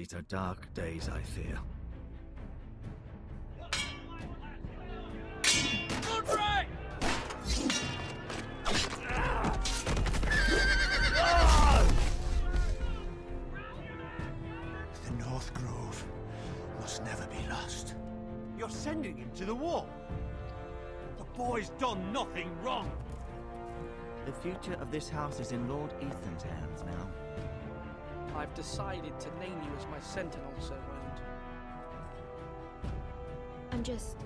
These are dark days, I fear. The North Grove must never be lost. You're sending him to the war? The boy's done nothing wrong. The future of this house is in Lord Ethan's hands now. I've decided to name you as my sentinel, Sir Road. I'm just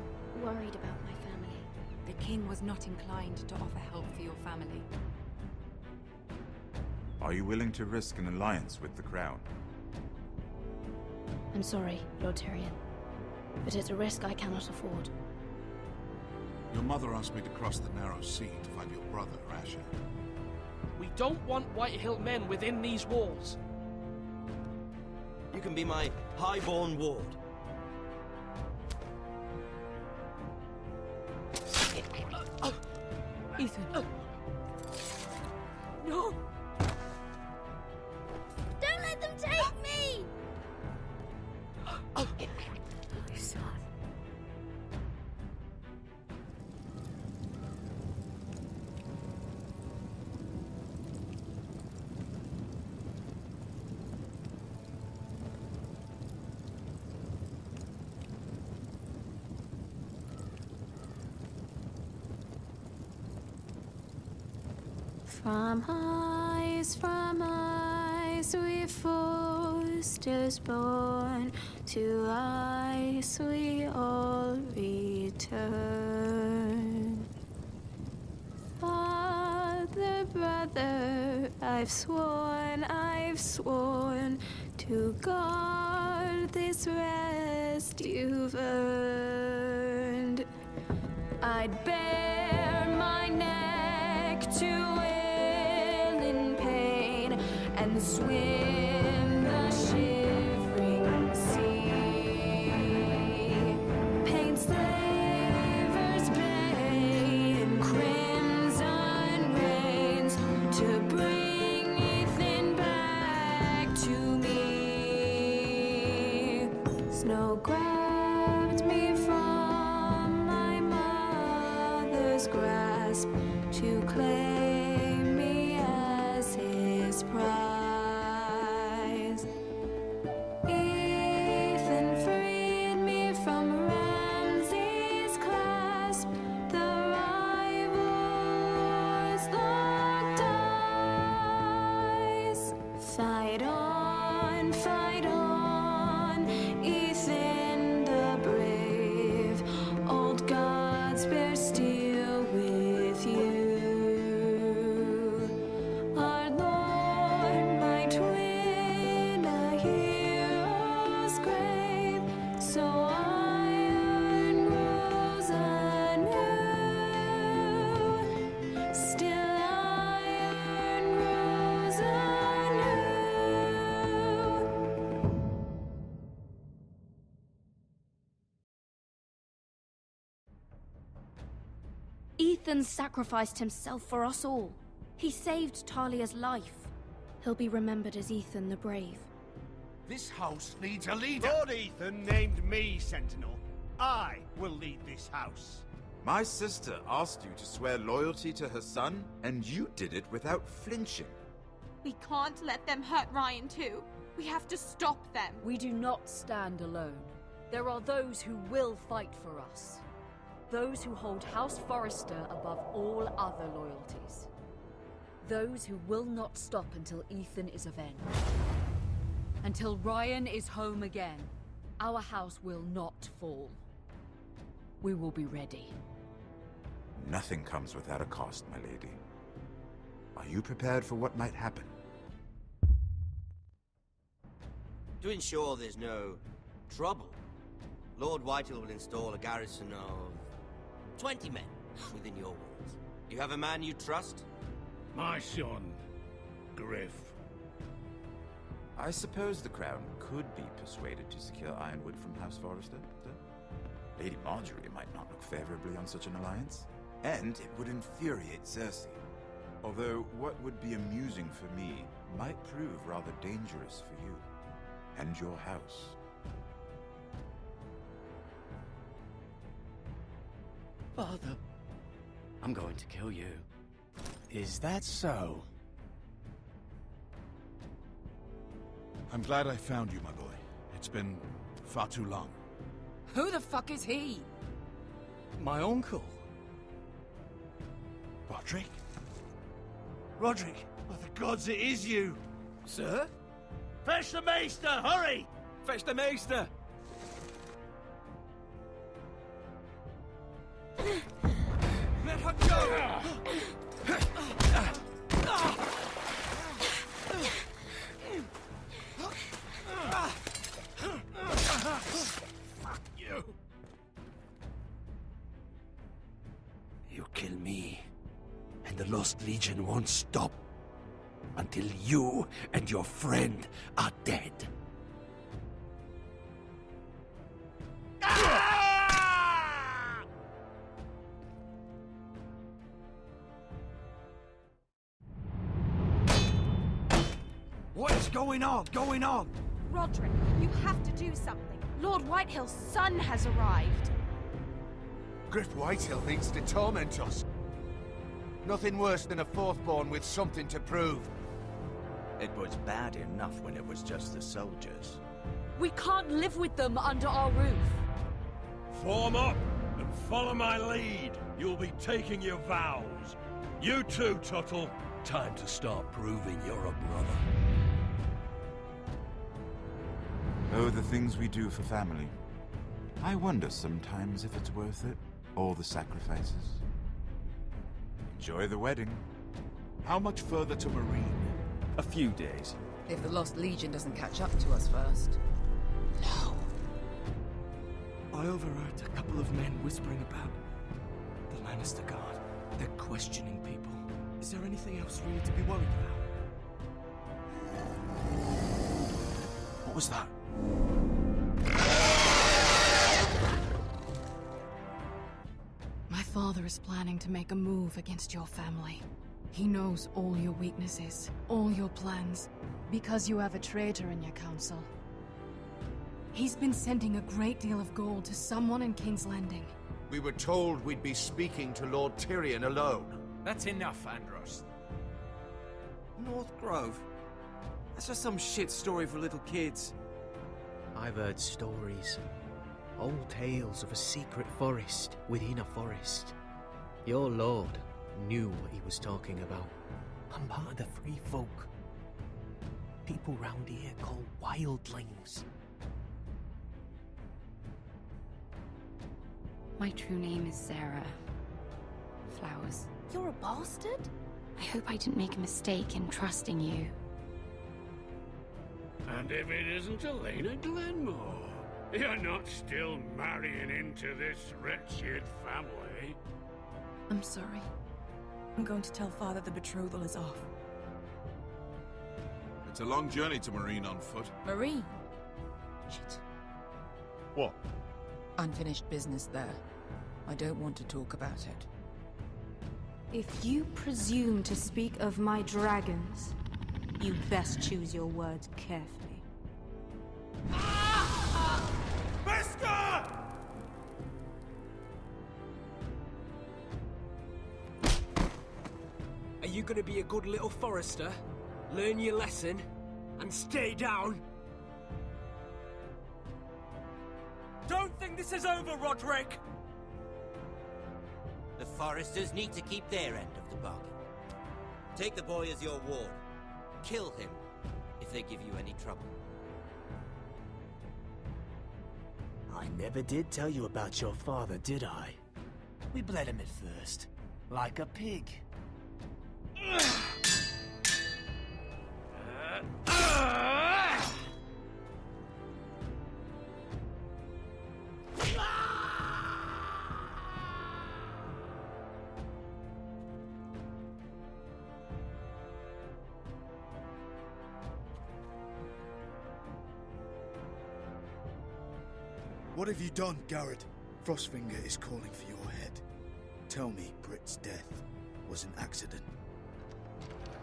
worried about my family. The king was not inclined to offer help for your family. Are you willing to risk an alliance with the crown? I'm sorry, Lord Tyrion, but it's a risk I cannot afford. Your mother asked me to cross the narrow sea to find your brother, Asher. We don't want Whitehill men within these walls. You can be my highborn ward. Ethan. No! Don't let them take me! My son. From ice we foresters born, to ice we all return. Father, brother, I've sworn to guard this rest you've earned. I'd bare my neck to and swim the shivering sea. Paint slavers bay in crimson rains to bring Ethan back to me. Snow grabbed me from my mother's grasp to claim me as his prize. Fight on, Ethan the brave. Old gods bear steel with you. Our Lord might win a hero's grave, so iron grows anew. Still iron grows anew. Ethan sacrificed himself for us all. He saved Talia's life. He'll be remembered as Ethan the Brave. This house needs a leader. Lord Ethan named me Sentinel. I will lead this house. My sister asked you to swear loyalty to her son, and you did it without flinching. We can't let them hurt Ryan too. We have to stop them. We do not stand alone. There are those who will fight for us. Those who hold House Forrester above all other loyalties. Those who will not stop until Ethan is avenged. Until Ryan is home again, our house will not fall. We will be ready. Nothing comes without a cost, my lady. Are you prepared for what might happen? To ensure there's no trouble, Lord Whitehill will install a garrison of 20 men within your walls. You have a man you trust? My son, Griff. I suppose the Crown could be persuaded to secure Ironwood from House Forrester. Lady Marjorie might not look favorably on such an alliance. And it would infuriate Cersei. Although what would be amusing for me might prove rather dangerous for you. and your house. Father, I'm going to kill you. Is that so? I'm glad I found you, my boy. It's been far too long. Who the fuck is he? My uncle. Roderick? Roderick, by the gods, it is you! Sir? Fetch the maester, hurry! Fetch the maester! Let her go! Fuck you! You kill me, and the Lost Legion won't stop until you and your friend are dead. What is going on? Going on? Roderick, you have to do something. Lord Whitehill's son has arrived. Griff Whitehill thinks to torment us. Nothing worse than a fourthborn with something to prove. It was bad enough when it was just the soldiers. We can't live with them under our roof. Form up and follow my lead. You'll be taking your vows. You too, Tuttle. Time to start proving you're a brother. Oh, the things we do for family. I wonder sometimes if it's worth it. All the sacrifices. Enjoy the wedding. How much further to Marine? A few days. If the Lost Legion doesn't catch up to us first. No. I overheard a couple of men whispering about the Lannister Guard. They're questioning people. Is there anything else we need to be worried about? What was that? My father is planning to make a move against your family. He knows all your weaknesses, all your plans, because you have a traitor in your council. He's been sending a great deal of gold to someone in King's Landing. We were told we'd be speaking to Lord Tyrion alone. That's enough, Andros. North Grove? That's just some shit story for little kids. I've heard stories. Old tales of a secret forest within a forest. Your lord knew what he was talking about. I'm part of the free folk. People round here call wildlings. My true name is Sarah Flowers. You're a bastard? I hope I didn't make a mistake in trusting you. And if it isn't Elena Glenmore, you're not still marrying into this wretched family. I'm sorry. I'm going to tell Father the betrothal is off. It's a long journey to Marine on foot. Marine? Shit. What? Unfinished business there. I don't want to talk about it. If you presume to speak of my dragons, you best choose your words carefully. Beskar! Are you gonna be a good little forester? Learn your lesson? And stay down? Don't think this is over, Roderick! The Foresters need to keep their end of the bargain. Take the boy as your ward. Kill him if they give you any trouble. I never did tell you about your father, did I? We bled him at first, like a pig. What have you done, Garrett? Frostfinger is calling for your head. Tell me Britt's death was an accident.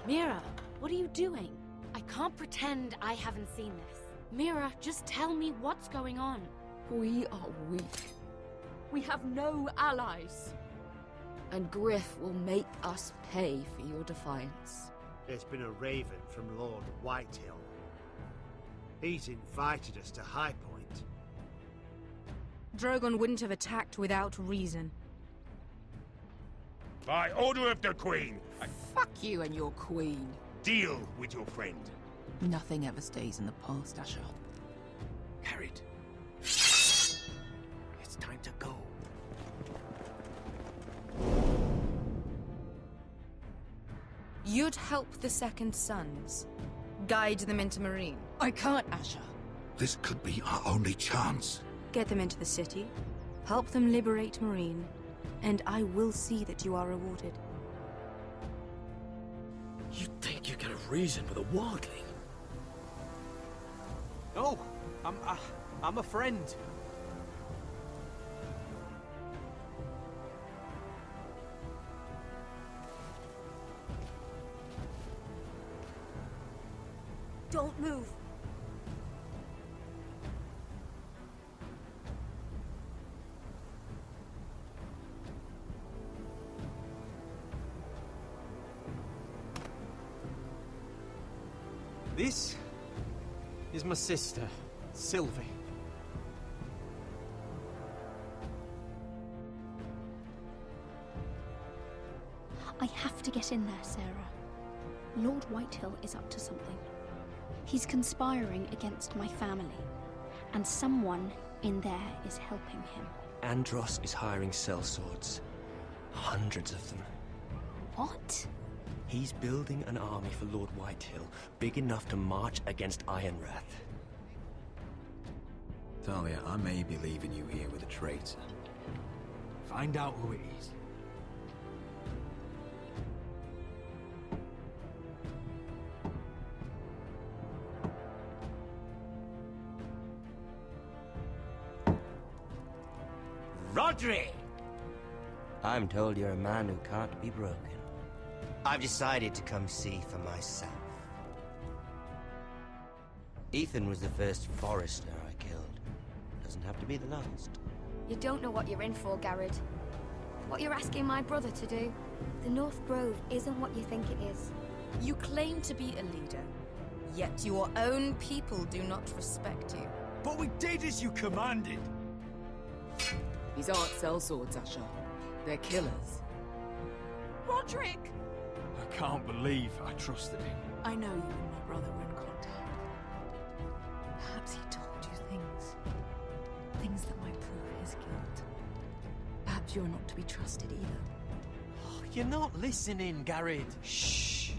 Mira, what are you doing? I can't pretend I haven't seen this. Mira, just tell me what's going on. We are weak. We have no allies. And Griff will make us pay for your defiance. There's been a raven from Lord Whitehill. He's invited us to High Point. Drogon wouldn't have attacked without reason. By order of the Queen, Fuck you and your queen. deal with your friend. Nothing ever stays in the past, Asher. Carried. It's time to go. You'd help the Second Sons. Guide them into Marine. I can't, Asher. This could be our only chance. Get them into the city. Help them liberate Marine. And I will see that you are rewarded. You think you can have reason with a wardling? No, I'm a friend. Don't move. This is my sister, Sylvie. I have to get in there, Sarah. Lord Whitehill is up to something. He's conspiring against my family, and someone in there is helping him. Andros is hiring sellswords. Hundreds of them. What? He's building an army for Lord Whitehill, big enough to march against Ironrath. Talia, I may be leaving you here with a traitor. Find out who it is. Rodri! I'm told you're a man who can't be broken. I've decided to come see for myself. Ethan was the first Forester I killed. Doesn't have to be the last. You don't know what you're in for, Garrett. What you're asking my brother to do. The North Grove isn't what you think it is. You claim to be a leader, yet your own people do not respect you. But we did as you commanded. These aren't sellswords, Asher. They're killers. Roderick! I can't believe I trusted him. I know you and my brother were in contact. Perhaps he told you things. Things that might prove his guilt. Perhaps you're not to be trusted either. Oh, you're not listening, Garrett. Shh.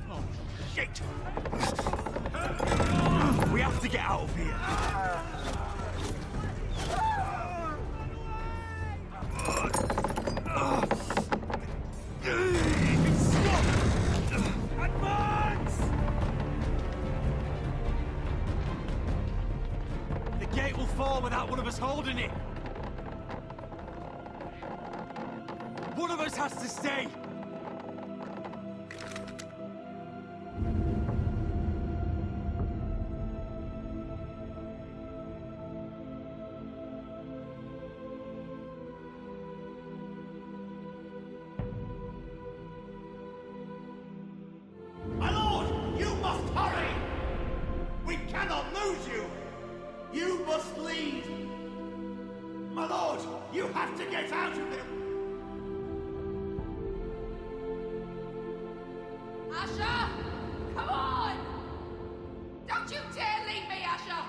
Oh, shit! We have to get out of here. Advance! The gate will fall without one of us holding it. One of us has to stay. My lord, you must hurry! We cannot lose you! You must lead! My lord, you have to get out of there! Asher! Come on! Don't you dare leave me, Asher!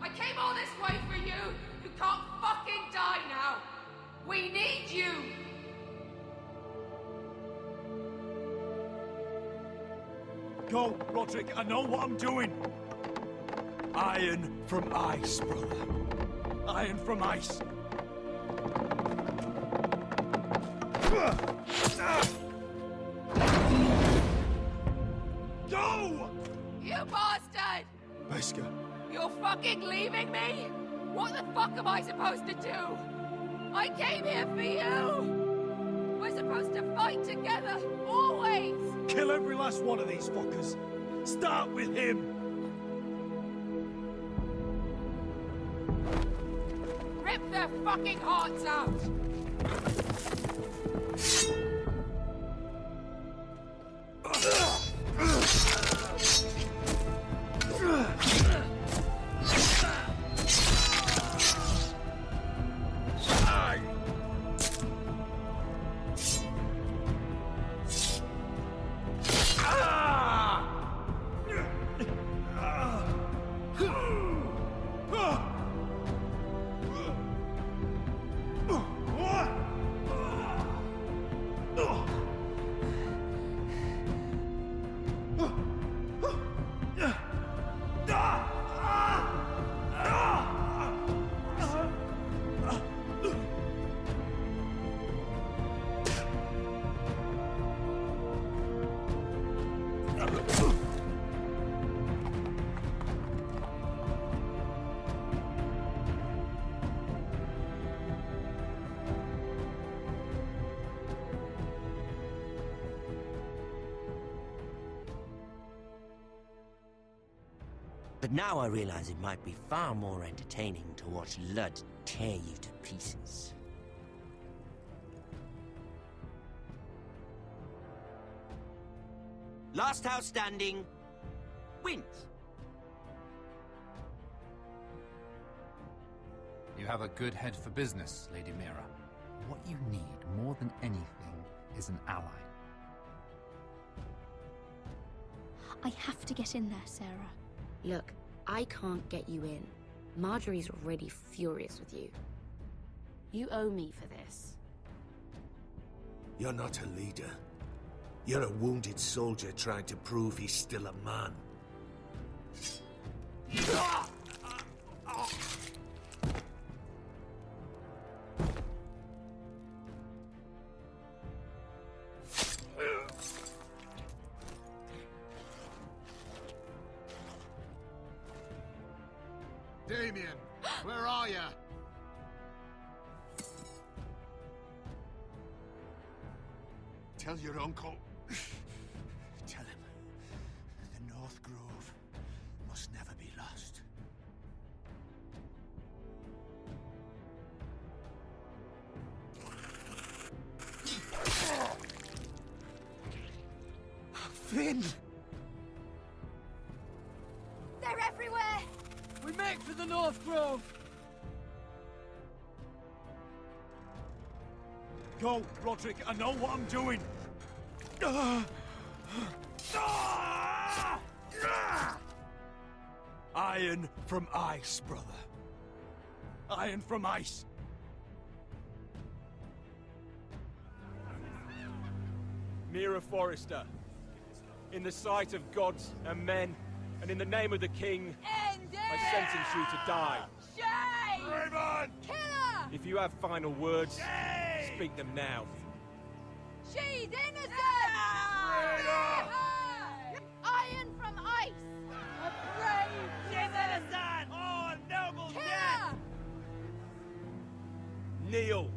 I came all this way for you! You can't fucking die now! We need you! Go, Roderick, I know what I'm doing. Iron from ice, brother. Iron from ice. Go! You bastard! Wesker. You're fucking leaving me? What the fuck am I supposed to do? I came here for you! We're supposed to fight together, always! Kill every last one of these fuckers. Start with him. Rip their fucking hearts out! But now I realize it might be far more entertaining to watch Lud tear you to pieces. Last house standing wins. You have a good head for business, Lady Mira. What you need more than anything is an ally. I have to get in there, Sarah. Look, I can't get you in. Marjorie's already furious with you. You owe me for this. You're not a leader. You're a wounded soldier trying to prove he's still a man. Damien, where are you? Tell your uncle. Tell him the North Grove must never be lost. Finn! They're everywhere! We make for the North Grove! Go, Roderick, I know what I'm doing! Iron from ice, brother. Iron from ice. Mira Forrester, in the sight of gods and men, and in the name of the king, I sentence you to die. Shame! Raven! Killer! If you have final words, speak them now. She's innocent! Iron from ice! A brave! She's innocent! Oh, a noble death! Kneel.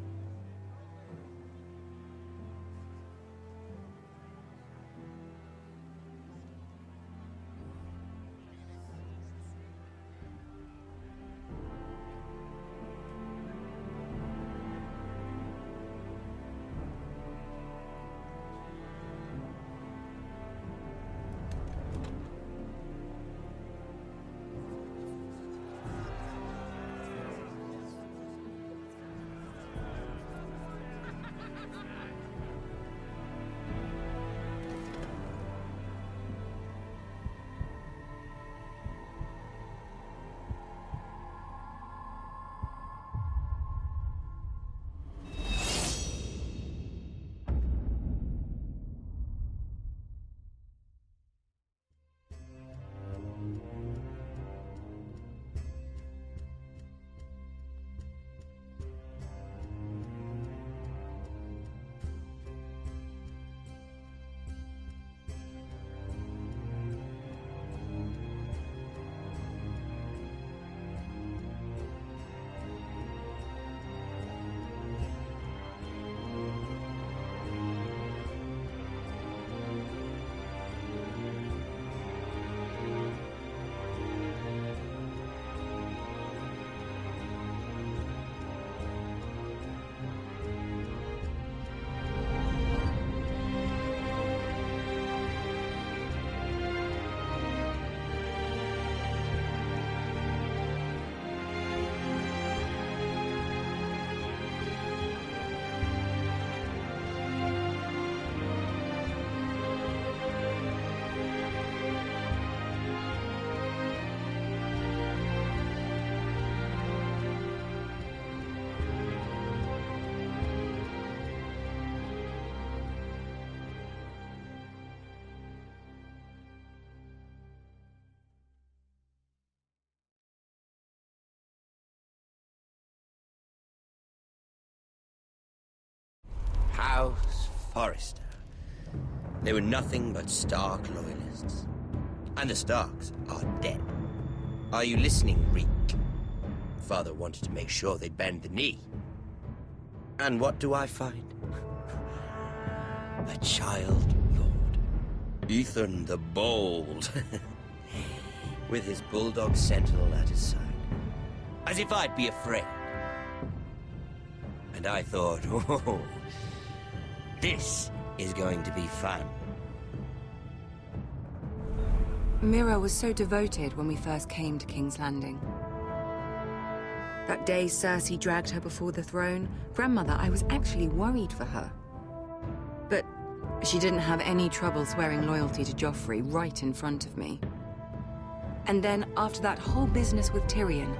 House Forrester. They were nothing but Stark loyalists. And the Starks are dead. Are you listening, Reek? Father wanted to make sure they bend the knee. And what do I find? A child lord. Ethan the Bold. With his bulldog sentinel at his side. As if I'd be afraid. And I thought, oh, this is going to be fun. Mira was so devoted when we first came to King's Landing. That day Cersei dragged her before the throne, Grandmother, I was actually worried for her. But she didn't have any trouble swearing loyalty to Joffrey right in front of me. And then, after that whole business with Tyrion,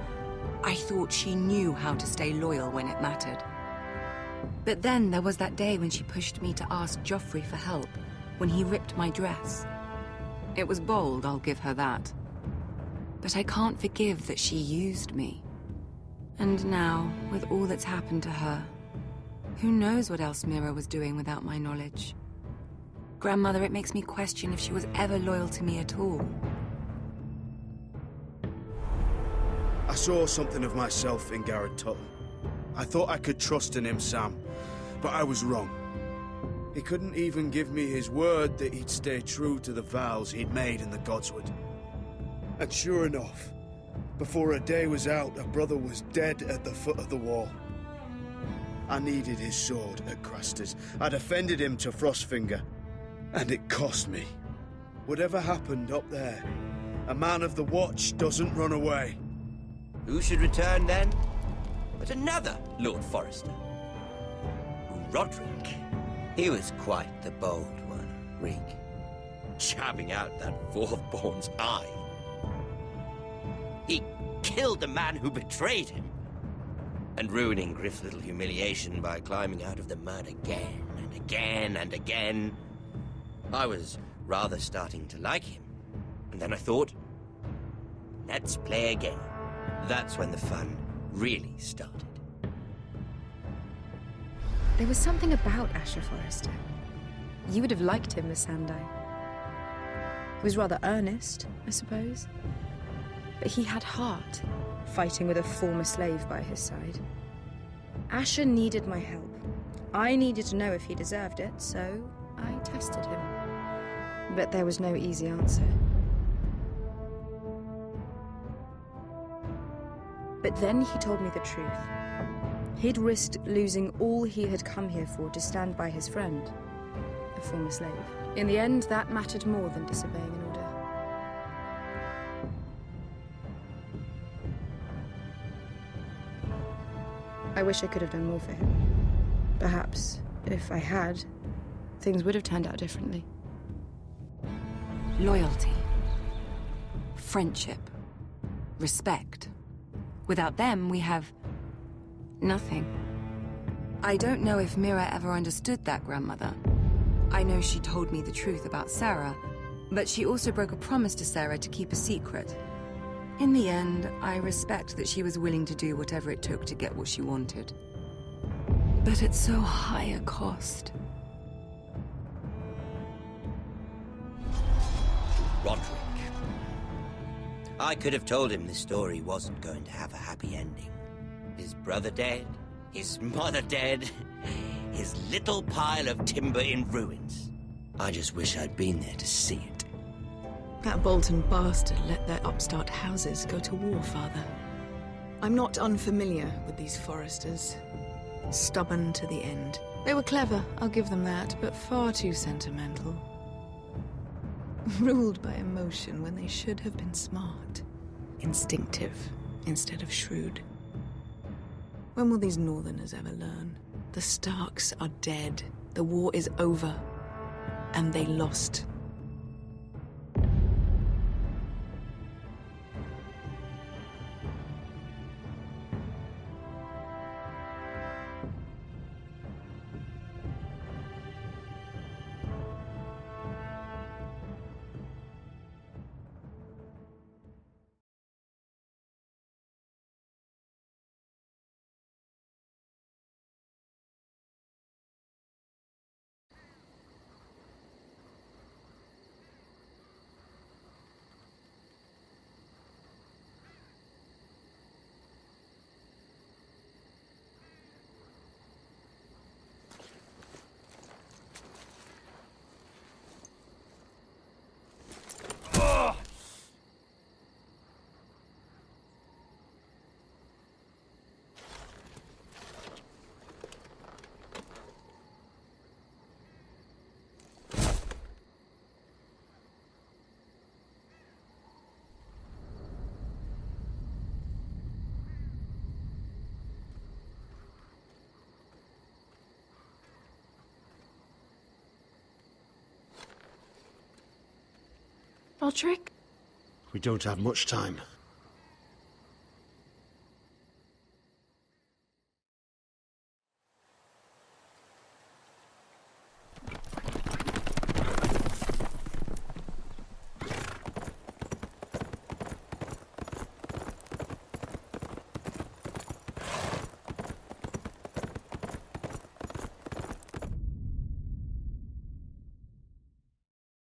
I thought she knew how to stay loyal when it mattered. But then there was that day when she pushed me to ask Joffrey for help, when he ripped my dress. It was bold, I'll give her that. But I can't forgive that she used me. And now, with all that's happened to her, who knows what else Mira was doing without my knowledge? Grandmother, it makes me question if she was ever loyal to me at all. I saw something of myself in Garrett Tuttle. I thought I could trust in him, Sam, but I was wrong. He couldn't even give me his word that he'd stay true to the vows he'd made in the Godswood. And sure enough, before a day was out, a brother was dead at the foot of the wall. I needed his sword at Craster's. I defended him to Frostfinger, and it cost me. Whatever happened up there, a man of the Watch doesn't run away. Who should return then? But another Lord Forrester. Roderick. He was quite the bold one, Reek. Jabbing out that fourth-born's eye. He killed the man who betrayed him. And ruining Griff's little humiliation by climbing out of the mud again and again and again. I was rather starting to like him. And then I thought, let's play a game. That's when the fun really started. There was something about Asher Forrester. You would have liked him, Miss Sandai. He was rather earnest, I suppose. But he had heart, fighting with a former slave by his side. Asher needed my help. I needed to know if he deserved it, so I tested him. But there was no easy answer. But then he told me the truth. He'd risked losing all he had come here for to stand by his friend, a former slave. In the end, that mattered more than disobeying an order. I wish I could have done more for him. Perhaps, if I had, things would have turned out differently. Loyalty. Friendship. Respect. Without them, we have nothing. I don't know if Mira ever understood that, Grandmother. I know she told me the truth about Sarah, but she also broke a promise to Sarah to keep a secret. In the end, I respect that she was willing to do whatever it took to get what she wanted. But at so high a cost. Roderick. I could have told him this story wasn't going to have a happy ending. His brother dead, his mother dead, his little pile of timber in ruins. I just wish I'd been there to see it. That Bolton bastard let their upstart houses go to war, Father. I'm not unfamiliar with these Forresters. Stubborn to the end. They were clever, I'll give them that, but far too sentimental. Ruled by emotion when they should have been smart. Instinctive instead of shrewd. When will these Northerners ever learn? The Starks are dead. The war is over. And they lost. little trick? We don't have much time.